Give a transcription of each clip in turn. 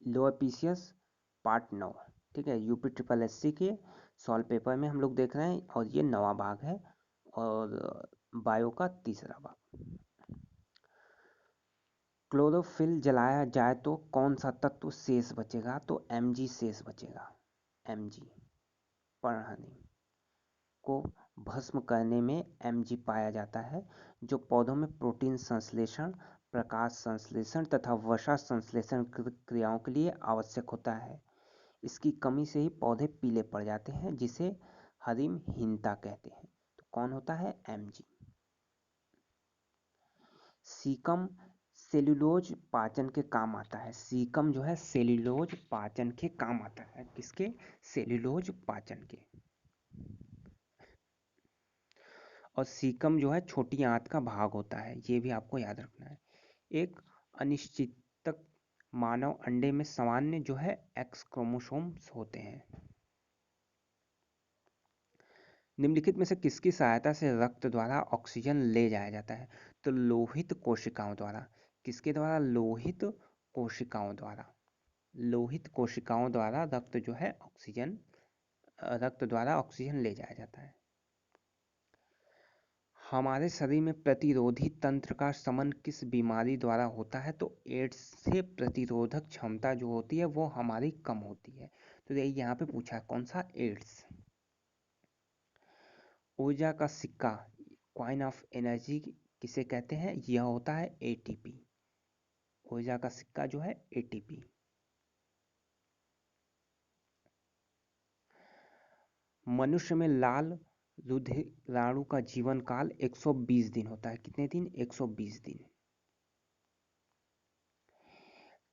लोएपिसियस part 9। ठीक है, UP triple SC के सॉल्व पेपर में हम लोग देख रहे हैं और ये 9वां भाग है और बायो का तीसरा भाग। क्लोरोफिल जलाया जाए तो कौन सा तत्व शेष बचेगा? तो Mg शेष बचेगा। Mg पर्णहनी को भस्म करने में Mg पाया जाता है, जो पौधों में प्रोटीन संश्लेषण, प्रकाश संश्लेषण तथा वसा संश्लेषण क्रियाओं के लिए आवश्यक होता है। इसकी कमी से ही पौधे पीले पड़ जाते हैं, जिसे हरिमहीनता कहते हैं। तो कौन होता है? Mg। सीकम सेल्यूलोज पाचन के काम आता है। सीकम जो है सेल्यूलोज पाचन के काम आता है। किसके? सेल्यूलोज पाचन के। और सीकम जो है छोटी आंत का भाग होता है, ये भी आपको याद रखना है। एक अनिश्चितक मानव अंडे में सामान्य जो है एक्स क्रोमोसोम्स होते हैं। निम्नलिखित में से किसकी सहायता से रक्त द्वारा ऑक्सीजन ले जाया जाता है? तो लोहित कोशिकाओं द्वारा। किसके द्वारा? लोहित कोशिकाओं द्वारा। लोहित कोशिकाओं द्वारा रक्त जो है रक्त द्वारा ऑक्सीजन ले जाया जाता है। हमारे शरीर में प्रतिरोधी तंत्र का शमन किस बीमारी द्वारा होता है? तो एड्स से प्रतिरोधक क्षमता जो होती है वो हमारी कम होती है। तो यहाँ पे पूछा कौन सा? एड्स। ऊर्जा का सिक्का, कॉइन ऑफ एनर्जी किसे कहते हैं? यह होता है एटीपी। ऊर्जा का सिक्का जो है एटीपी। मनुष्य में लाल रुधिराणु का जीवन काल 120 दिन होता है। कितने दिन? 120 दिन।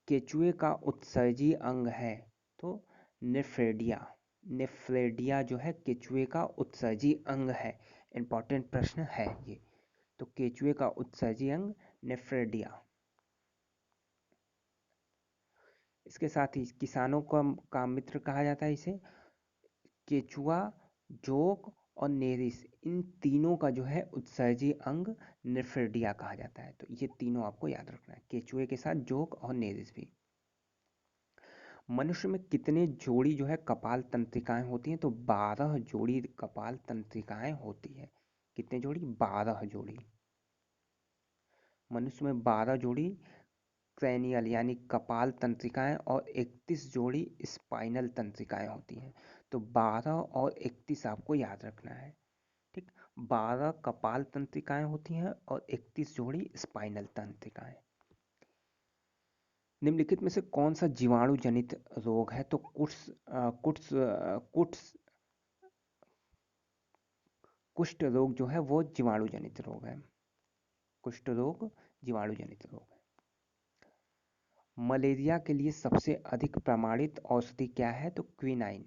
केचुए का उत्सर्जी अंग है तो नेफ्रेडिया। नेफ्रेडिया जो है केचुए का उत्सर्जी अंग है। इंपॉर्टेंट प्रश्न है ये। तो केचुए का उत्सर्जी अंग नेफ्रेडिया। इसके साथ ही किसानों का मित्र कहा जाता है इसे। केचुआ, जोक और नेरिस, इन तीनों का जो है उत्सर्जी अंग नेफ्रेडिया कहा जाता है। तो ये तीनों आपको याद रखना है, केचुए के साथ जोक और नेरिस भी। मनुष्य में कितने जोड़ी जो है कपाल तंत्रिकाएं होती हैं? तो 12 जोड़ी कपाल तंत्रिकाएं होती है। कितने जोड़ी? 12 जोड़ी। मनुष्य में 12 जोड़ी क्रैनियल यानी कपाल तंत्रिकाएं और 31 जोड़ी स्पाइनल तंत्रिकाएं होती हैं। तो 12 और 31 आपको याद रखना है। ठीक, 12 कपाल तंत्रिकाएं होती हैं और 31 जोड़ी स्पाइनल तंत्रिकाएं। निम्नलिखित में से कौन सा जीवाणु जनित रोग है? तो कुष्ठ रोग जो है वो जीवाणु जनित रोग है। कुष्ठ रोग जीवाणु जनित रोग है। मलेरिया के लिए सबसे अधिक प्रमाणित औषधि क्या है? तो क्विनाइन।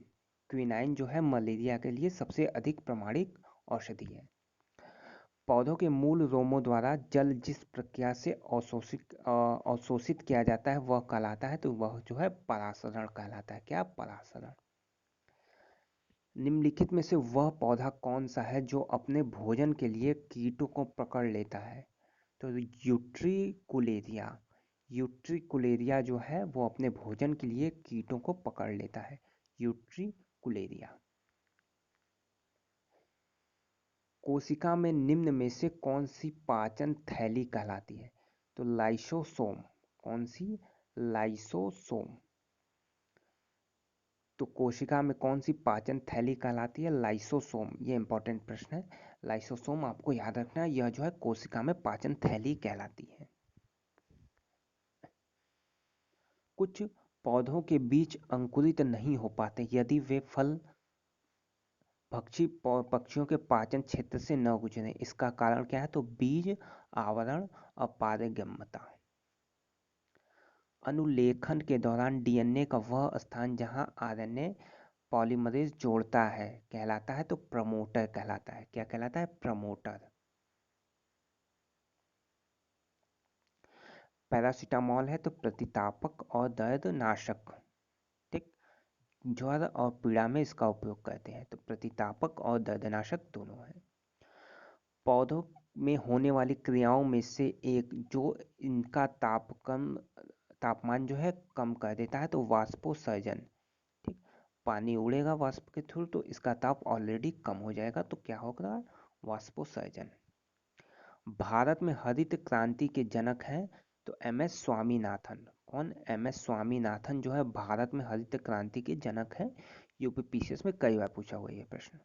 क्विनाइन जो है मलेरिया के लिए सबसे अधिक प्रमाणित औषधि है। पौधों के मूल रोमों द्वारा जल जिस प्रक्रिया से अवशोषित किया जाता है वह कहलाता है, तो वह जो है परासरण कहलाता है। क्या? परासरण। निम्नलिखित में से वह पौधा कौन सा है जो अपने भोजन के लिए कीटों को पकड़ लेता है? तो यूट्रिकुलेरिया। यूट्रिकुलेरिया जो है वो अपने भोजन के लिए कीटों को पकड़ लेता है। यूट्रिकुलेरिया। कोशिका में निम्न में से कौन सी पाचन थैली कहलाती है? तो लाइसोसोम। कौन सी? लाइसोसोम। तो कोशिका में कौन सी पाचन थैली कहलाती है? लाइसोसोम। ये इंपॉर्टेंट प्रश्न है। लाइसोसोम आपको याद रखना है, यह जो है कोशिका में पाचन थैली कहलाती है। कुछ पौधों के बीज अंकुरित नहीं हो पाते यदि वे फल पक्षियों के पाचन क्षेत्र से न गुजरे। इसका कारण क्या है? तो बीज आवरण और पारगम्यता। अनुलेखन के दौरान डीएनए का वह स्थान जहां आरएनए पॉलीमरेज जोड़ता है कहलाता है, तो प्रमोटर कहलाता है। क्या कहलाता है? प्रमोटर। पैरासीटामोल है तो प्रतितापक और दर्द नाशक। ठीक, ज्वर और पीड़ा में इसका उपयोग करते हैं। तो प्रतितापक और दर्दनाशक दोनों है। पौधों में होने वाली क्रियाओं में से एक जो इनका तापमान जो है कम कर देता है, तो वाष्पोत्सर्जन। ठीक, पानी उड़ेगा वाष्प के थ्रू तो इसका ताप ऑलरेडी कम हो जाएगा, तो क्या होगा, वाष्पोत्सर्जन। भारत में हरित क्रांति के जनक हैं तो MS स्वामीनाथन। कौन? MS स्वामीनाथन जो है भारत में हरित क्रांति के जनक हैं। यूपीपीसीएस में कई बार पूछा हुआ ये प्रश्न।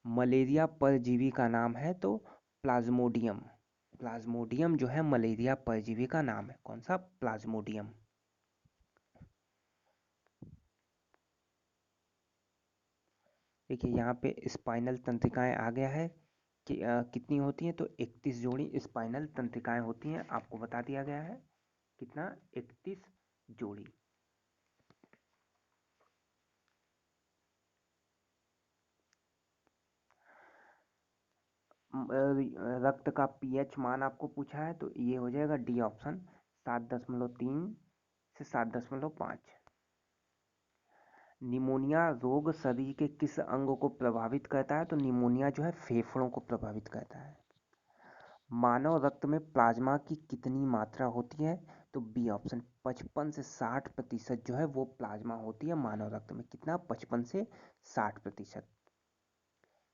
मलेरिया परजीवी का नाम है तो प्लाज्मोडियम। प्लाज्मोडियम जो है मलेरिया परजीवी का नाम है। कौन सा? प्लाज्मोडियम। देखिए यहाँ पे स्पाइनल तंत्रिकाएं आ गया है कि कितनी होती हैं, तो 31 जोड़ी स्पाइनल तंत्रिकाएं होती हैं, आपको बता दिया गया है। कितना? 31 जोड़ी। रक्त का पीएच मान आपको पूछा है, तो ये हो जाएगा डी ऑप्शन, 7.3 से 7.5। निमोनिया रोग शरीर के किस अंग को प्रभावित करता है, तो निमोनिया जो है फेफड़ों को प्रभावित करता है। मानव रक्त में प्लाज्मा की कितनी मात्रा होती है, तो बी ऑप्शन, 55 से 60% जो है वो प्लाज्मा होती है मानव रक्त में। कितना? 55 से 60%।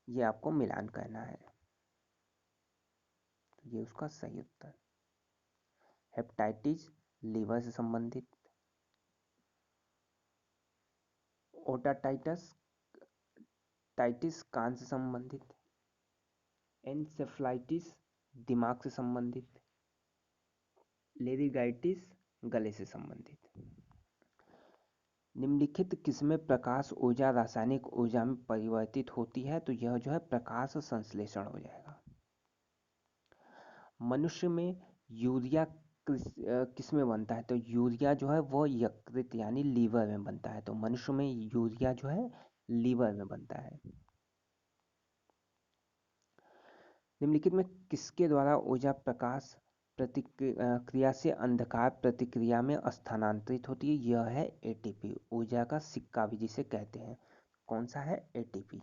ये आपको मिलान करना है, ये उसका सही उत्तर। हेपेटाइटिस लीवर से संबंधित, ओटाटाइटस टाइटिस कान से संबंधित, एन्सेफ्लाइटिस दिमाग से संबंधित, लेरिगाइटिस गले से संबंधित। निम्नलिखित किसमें प्रकाश ऊर्जा रासायनिक ऊर्जा में परिवर्तित होती है, तो यह जो है प्रकाश संश्लेषण हो जाएगा। मनुष्य में यूरिया किस में बनता है, तो यूरिया जो है वो यकृत यानी लीवर में बनता है। तो मनुष्य में यूरिया जो है लीवर में बनता है। निम्नलिखित में किसके द्वारा ऊर्जा प्रकाश प्रतिक्रिया से अंधकार प्रतिक्रिया में स्थानांतरित होती है? यह है एटीपी। ऊर्जा का सिक्का भी जिसे कहते हैं। कौन सा है? एटीपी।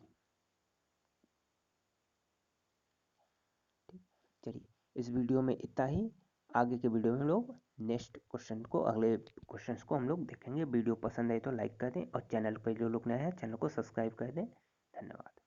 चलिए इस वीडियो में इतना ही। आगे के वीडियो में हम लोग नेक्स्ट क्वेश्चन को, अगले क्वेश्चंस को हम लोग देखेंगे। वीडियो पसंद आए तो लाइक कर दें और चैनल पर जो लोग नए हैं चैनल को सब्सक्राइब कर दें। धन्यवाद।